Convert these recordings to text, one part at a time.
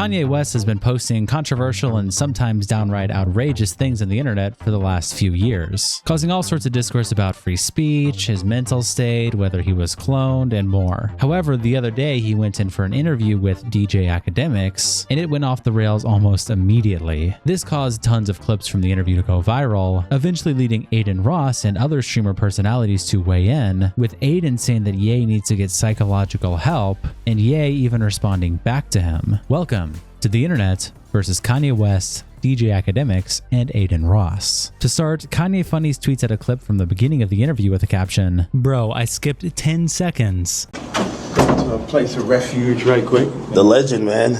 Kanye West has been posting controversial and sometimes downright outrageous things on the internet for the last few years, causing all sorts of discourse about free speech, his mental state, whether he was cloned, and more. However, the other day he went in for an interview with DJ Akademiks, and it went off the rails almost immediately. This caused tons of clips from the interview to go viral, eventually leading Adin Ross and other streamer personalities to weigh in, with Adin saying that Ye needs to get psychological help, and Ye even responding back to him. Welcome to the internet versus Kanye West, DJ Akademiks, and Adin Ross. To start, Kanye Funnies tweets out a clip from the beginning of the interview with the caption, "Bro, I skipped 10 seconds. To a place of refuge right quick. The legend, man.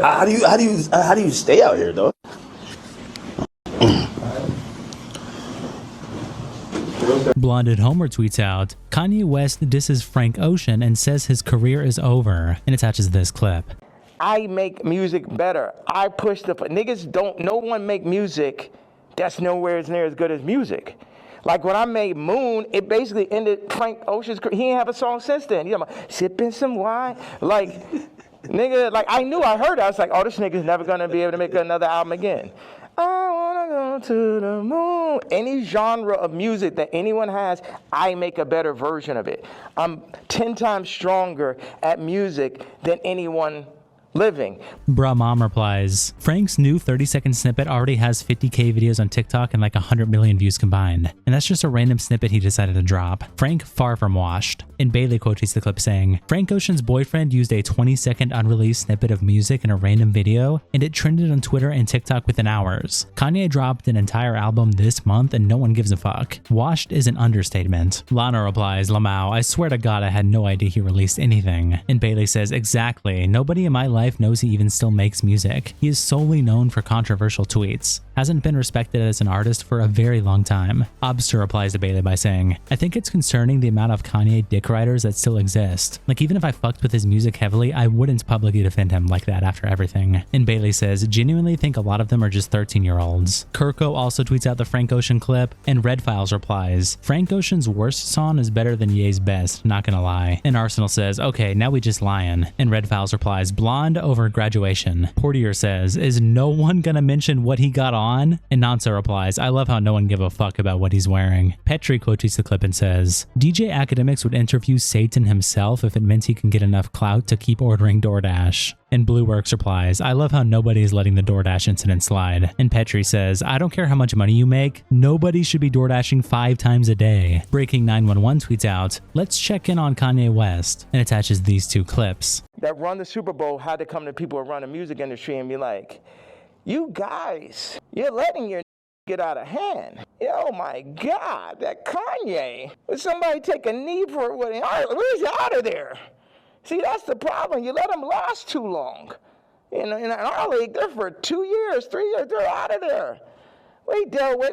How do you stay out here, though? Blonded Homer tweets out, Kanye West disses Frank Ocean and says his career is over, and attaches this clip. I make music better. I push the niggas don't. No one make music that's nowhere near as good as music. Like when I made Moon, it basically ended Frank Ocean's career. He ain't have a song since then. You know, sipping some wine, like nigga. Like I heard it. I was like, oh, this nigga's never gonna be able to make another album again. I wanna go to the moon. Any genre of music that anyone has, I make a better version of it. I'm 10 times stronger at music than anyone living. Bruh Mom replies, Frank's new 30-second snippet already has 50k videos on TikTok and like 100 million views combined. And that's just a random snippet he decided to drop. Frank far from washed. And Bailey quotes the clip saying, Frank Ocean's boyfriend used a 20-second unreleased snippet of music in a random video, and it trended on Twitter and TikTok within hours. Kanye dropped an entire album this month and no one gives a fuck. Washed is an understatement. Lana replies, Lamau, I swear to God I had no idea he released anything. And Bailey says, exactly, nobody in my life knows he even still makes music. He is solely known for controversial tweets. Hasn't been respected as an artist for a very long time. Obster replies to Bailey by saying, I think it's concerning the amount of Kanye dick riders that still exist. Like even if I fucked with his music heavily, I wouldn't publicly defend him like that after everything. And Bailey says, genuinely think a lot of them are just 13-year-olds. Kirko also tweets out the Frank Ocean clip, and Red Files replies, Frank Ocean's worst song is better than Ye's best, not gonna lie. And Arsenal says, okay, now we just lying. And Red Files replies, blonde over graduation. Portier says, is no one gonna mention what he got on? And Nansa replies, I love how no one give a fuck about what he's wearing. Petri quotes the clip and says, DJ Akademiks would interview Satan himself if it meant he can get enough clout to keep ordering DoorDash. And Blueworks replies, I love how nobody is letting the DoorDash incident slide. And Petri says, I don't care how much money you make, nobody should be DoorDashing 5 times a day. Breaking 911 tweets out, let's check in on Kanye West, and attaches these 2 clips. That run the Super Bowl had to come to people who run the music industry and be like, you guys, you're letting your get out of hand. Oh my God, that Kanye. Would somebody take a knee for it? Where's he out of there? See, that's the problem. You let them last too long. In our league, they're for 2 years, 3 years, they're out of there. We deal with,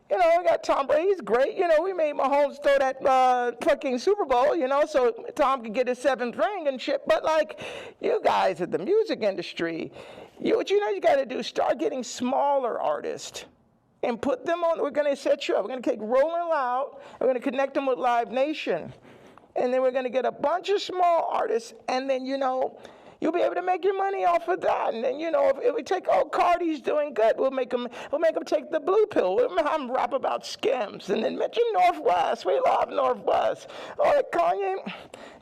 we got Tom Brady, he's great. We made Mahomes throw that fucking Super Bowl, so Tom could get his 7th ring and shit. But like, you guys at the music industry, what you got to do, start getting smaller artists and put them on. We're going to set you up. We're going to take Rolling Loud. We're going to connect them with Live Nation. And then we're going to get a bunch of small artists. And then, you'll be able to make your money off of that. And then, if we take, Cardi's doing good, we'll make them take the blue pill. We'll have them rap about Skims. And then mention Northwest. We love Northwest. Oh, Kanye,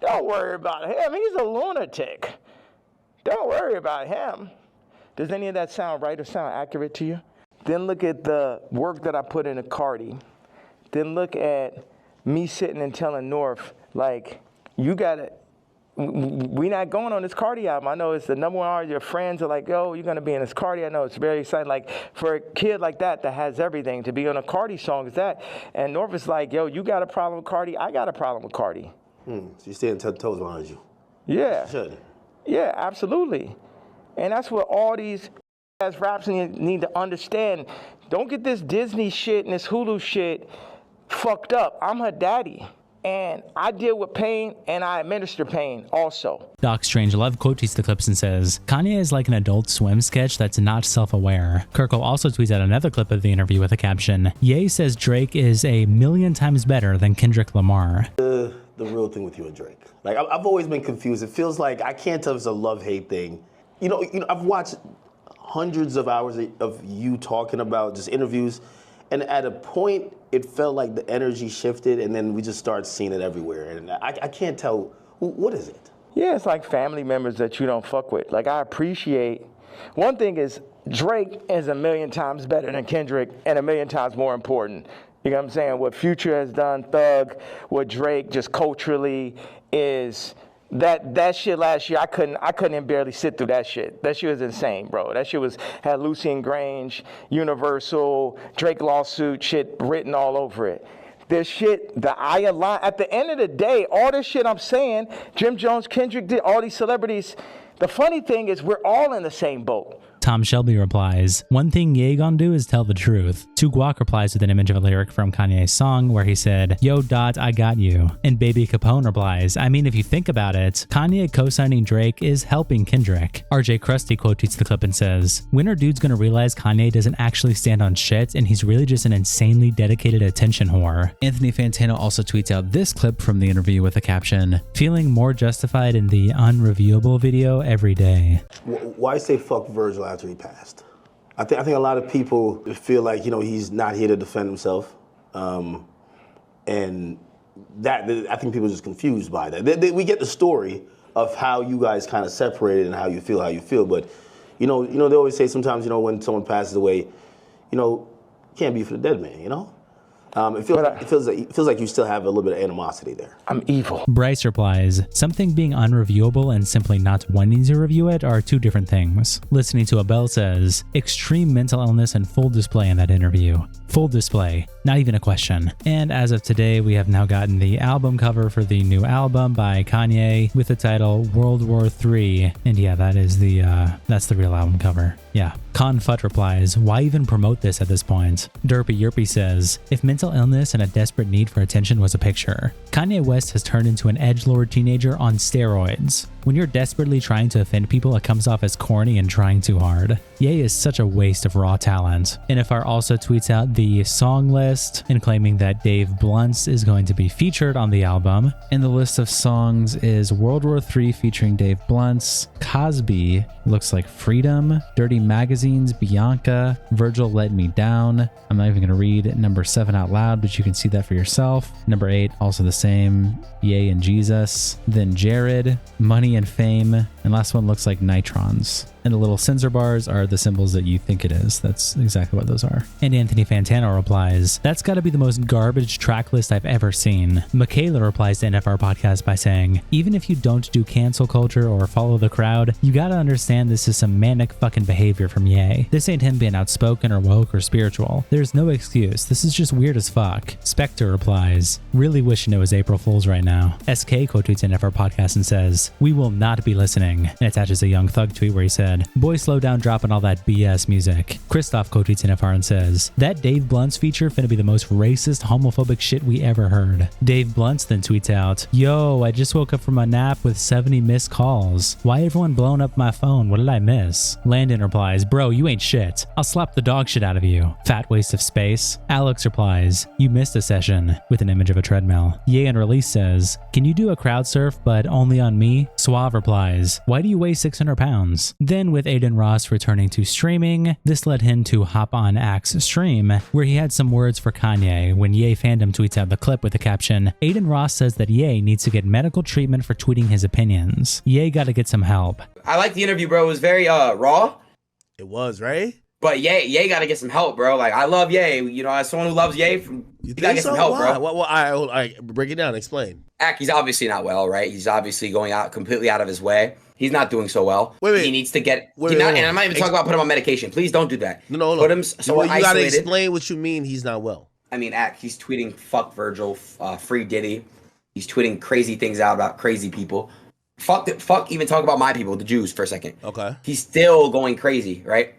don't worry about him. He's a lunatic. Don't worry about him. Does any of that sound right or sound accurate to you? Then look at the work that I put into Cardi. Then look at me sitting and telling North, like, you gotta, we not going on this Cardi album. I know it's the #1 artist. Your friends are like, yo, you're gonna be in this Cardi. I know it's very exciting. Like, for a kid like that has everything, to be on a Cardi song is that. And North is like, yo, you got a problem with Cardi? I got a problem with Cardi. So you're staying toes behind you. Yeah. Should. Yeah, absolutely. And that's what all these raps need to understand. Don't get this Disney shit and this Hulu shit fucked up. I'm her daddy. And I deal with pain and I administer pain also. Doc Strangelove quotes the clips and says, Kanye is like an Adult Swim sketch that's not self-aware. Kirko also tweets out another clip of the interview with a caption, Ye says Drake is a million times better than Kendrick Lamar. The the real thing with you and Drake? Like, I've always been confused. It feels like I can't tell if it's a love-hate thing. You know, I've watched hundreds of hours of you talking about just interviews, and at a point, it felt like the energy shifted, and then we just started seeing it everywhere. And I can't tell, what is it? Yeah, it's like family members that you don't fuck with. Like, I appreciate, one thing is Drake is a million times better than Kendrick and a million times more important. You know what I'm saying? What Future has done, Thug, what Drake just culturally is, that shit last year, I couldn't even barely sit through that shit. That shit was insane, bro. That shit had Lucian Grange, Universal, Drake lawsuit shit written all over it. This shit, at the end of the day, all this shit I'm saying, Jim Jones, Kendrick did, all these celebrities, the funny thing is we're all in the same boat. Tom Shelby replies, one thing Ye gon' do is tell the truth. 2 Guac replies with an image of a lyric from Kanye's song where he said, yo Dot, I got you. And Baby Capone replies, I mean, if you think about it, Kanye co-signing Drake is helping Kendrick. RJ Krusty quote tweets the clip and says, when are dudes gonna realize Kanye doesn't actually stand on shit and he's really just an insanely dedicated attention whore? Anthony Fantano also tweets out this clip from the interview with the caption, feeling more justified in the unreviewable video every day. Why say fuck Virgil after he passed? I think a lot of people feel like, you know, he's not here to defend himself, and that I think people are just confused by that. We get the story of how you guys kind of separated and how you feel, but you know they always say sometimes, you know, when someone passes away, you know, can't be for the dead man, you know. It feels like you still have a little bit of animosity there. I'm evil. Bryce replies, something being unreviewable and simply not wanting to review it are two different things. Listening to Abel says, extreme mental illness and full display in that interview. Full display, not even a question. And as of today, we have now gotten the album cover for the new album by Kanye with the title World War III. And yeah, that's the real album cover. Yeah. Confut replies, why even promote this at this point? Derpy Yerpy says, if mental illness and a desperate need for attention was a picture, Kanye West has turned into an edgelord teenager on steroids. When you're desperately trying to offend people, it comes off as corny and trying too hard. Ye is such a waste of raw talent. NFR also tweets out the song list and claiming that Dave Blunt's is going to be featured on the album. And the list of songs is World War III featuring Dave Blunt's, Cosby, looks like Freedom, Dirty Magazine's Bianca, Virgil Let Me Down. I'm not even going to read number 7 out loud, but you can see that for yourself. Number 8, also the same, Ye and Jesus. Then Jared, Money and Fame, and last one looks like Nitrons. And the little censor bars are the symbols that you think it is. That's exactly what those are. And Anthony Fantano replies, that's gotta be the most garbage track list I've ever seen. Michaela replies to NFR podcast by saying, even if you don't do cancel culture or follow the crowd, you gotta understand this is some manic fucking behavior from Ye. This ain't him being outspoken or woke or spiritual. There's no excuse. This is just weird as fuck. Spectre replies, really wishing it was April Fool's right now. SK quote tweets NFR podcast and says, we will not be listening. And attaches a Young Thug tweet where he said, boy, slow down dropping all that BS music. Christoph quote tweets NFR and says, that Dave Blunt's feature finna be the most racist, homophobic shit we ever heard. Dave Blunt's then tweets out, yo, I just woke up from a nap with 70 missed calls. Why everyone blowing up my phone? What did I miss? Landon replies, bro, you ain't shit. I'll slap the dog shit out of you. Fat waste of space. Alex replies, you missed a session, with an image of a treadmill. Ye and Release says, can you do a crowd surf but only on me? Suave replies, why do you weigh 600 pounds? Then with Adin Ross returning to streaming, this led him to hop on Axe stream, where he had some words for Kanye when Ye fandom tweets out the clip with the caption, Adin Ross says that Ye needs to get medical treatment for tweeting his opinions. Ye gotta get some help. I like the interview, bro. It was very raw. It was, right? But Ye gotta get some help, bro. Like, I love Ye. You know, as someone who loves Ye, you gotta get some help, bro. Well, I break it down. Explain. He's obviously not well, right? He's obviously going out completely out of his way. He's not doing so well. Wait. He needs to get. And I'm not even talking about putting him on medication. Please don't do that. No. Put him so you gotta explain what you mean. He's not well. I mean, he's tweeting "fuck Virgil," "free Diddy." He's tweeting crazy things out about crazy people. Fuck. Even talk about my people, the Jews, for a second. Okay. He's still going crazy, right?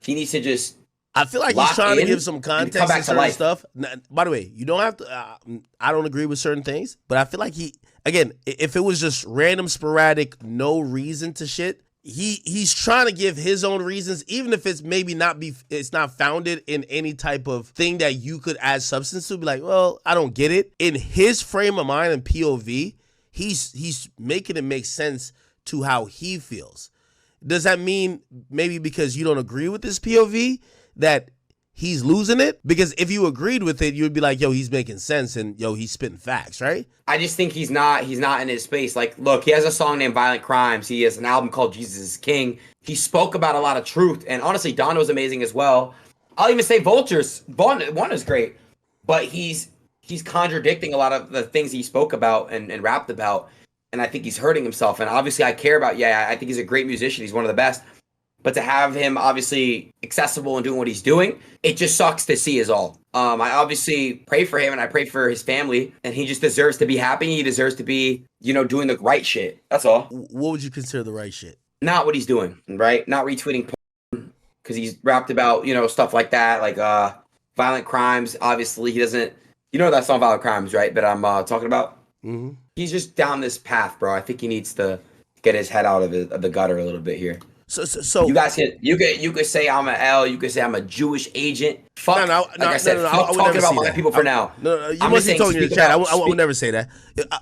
He needs to just. I feel like he's trying to give some context to certain stuff. Now, by the way, you don't have to. I don't agree with certain things, but I feel like if it was just random, sporadic, no reason to shit, he's trying to give his own reasons, even if it's maybe it's not founded in any type of thing that you could add substance to. Be like, well, I don't get it. In his frame of mind and POV, he's making it make sense to how he feels. Does that mean maybe because you don't agree with this POV that he's losing it? Because if you agreed with it, you would be like, yo, he's making sense and yo, he's spitting facts, right? I just think he's not in his space. Like, look, he has a song named Violent Crimes. He has an album called Jesus is King. He spoke about a lot of truth. And honestly, Don was amazing as well. I'll even say Vultures. One is great. But he's contradicting a lot of the things he spoke about and rapped about. And I think he's hurting himself. And obviously I care about, I think he's a great musician. He's one of the best. But to have him obviously accessible and doing what he's doing, it just sucks to see is all. I obviously pray for him and I pray for his family, and he just deserves to be happy. He deserves to be, doing the right shit. That's all. What would you consider the right shit? Not what he's doing, right? Not retweeting porn, because he's rapped about, stuff like that, like violent crimes. Obviously, he doesn't, that's not Violent Crimes, right? That I'm talking about. Mm-hmm. He's just down this path, bro. I think he needs to get his head out of the gutter a little bit here. So you guys you could say I'm an L. You could say I'm a Jewish agent. Fuck. Like I said, fuck talking about my people for now. No, you must be talking in the chat. I would never say that.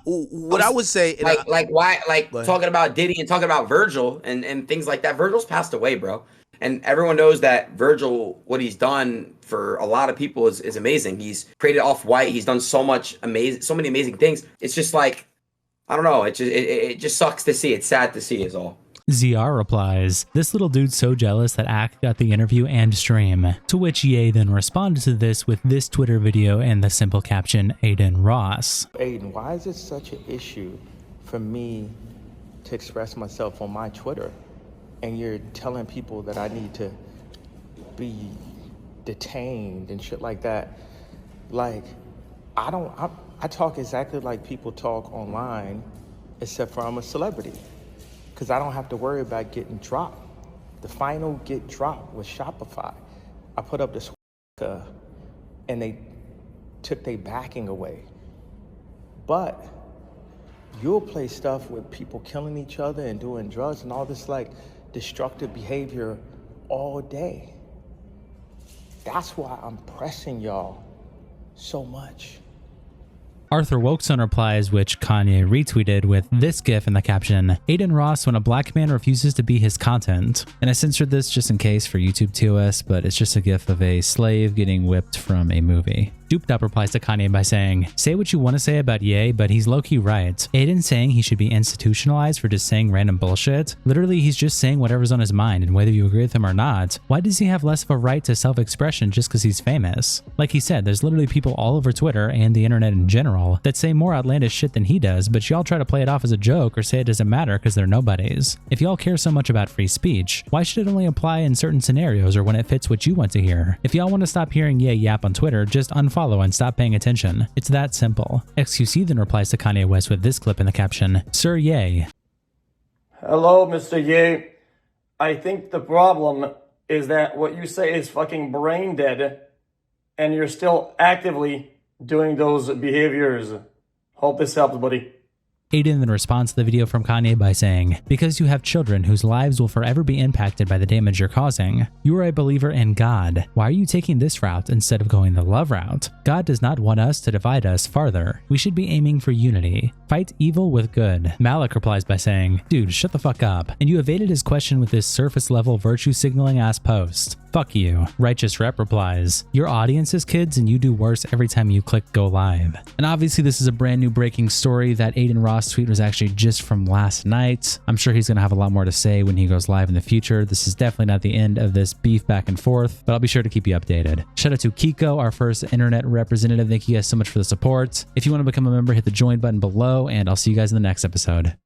What I would say, talking about Diddy and talking about Virgil and things like that. Virgil's passed away, bro, and everyone knows that Virgil, what he's done for a lot of people is amazing. He's created Off-White. He's done so many amazing things. It's just like, I don't know. It just sucks to see. It's sad to see is all. ZR replies, "This little dude's so jealous that Ak got the interview and stream." To which Ye then responded to this with this Twitter video and the simple caption, Adin Ross. Aiden, why is it such an issue for me to express myself on my Twitter? And you're telling people that I need to be detained and shit like that. Like, I talk exactly like people talk online, except for I'm a celebrity. Because I don't have to worry about getting dropped. The final get dropped was Shopify. I put up this and they took their backing away. But you'll play stuff with people killing each other and doing drugs and all this like destructive behavior all day. That's why I'm pressing y'all so much. Arthur Wokeson replies, which Kanye retweeted with this gif in the caption, Adin Ross when a black man refuses to be his content. And I censored this just in case for YouTube TOS, but it's just a gif of a slave getting whipped from a movie. Duped Up replies to Kanye by saying, say what you want to say about Ye, but he's low-key right. Aiden saying he should be institutionalized for just saying random bullshit. Literally, he's just saying whatever's on his mind, and whether you agree with him or not, why does he have less of a right to self-expression just because he's famous? Like he said, there's literally people all over Twitter and the internet in general that say more outlandish shit than he does, but y'all try to play it off as a joke or say it doesn't matter because they're nobodies. If y'all care so much about free speech, why should it only apply in certain scenarios or when it fits what you want to hear? If y'all want to stop hearing Ye yap on Twitter, just unfollow and stop paying attention. It's that simple. XQC then replies to Kanye West with this clip in the caption, Sir Ye. Hello, Mr. Ye. I think the problem is that what you say is fucking brain dead and you're still actively doing those behaviors. Hope this helps, buddy. Aiden then responds to the video from Kanye by saying, because you have children whose lives will forever be impacted by the damage you're causing. You are a believer in God. Why are you taking this route instead of going the love route? God does not want us to divide us farther. We should be aiming for unity. Fight evil with good. Malik replies by saying, dude, shut the fuck up. And you evaded his question with this surface level virtue signaling ass post. Fuck you. Righteous Rep replies, your audience is kids and you do worse every time you click go live. And obviously this is a brand new breaking story. That Adin Ross tweet was actually just from last night. I'm sure he's going to have a lot more to say when he goes live in the future. This is definitely not the end of this beef back and forth, but I'll be sure to keep you updated. Shout out to Kiko, our first internet representative. Thank you guys so much for the support. If you want to become a member, hit the join button below, and I'll see you guys in the next episode.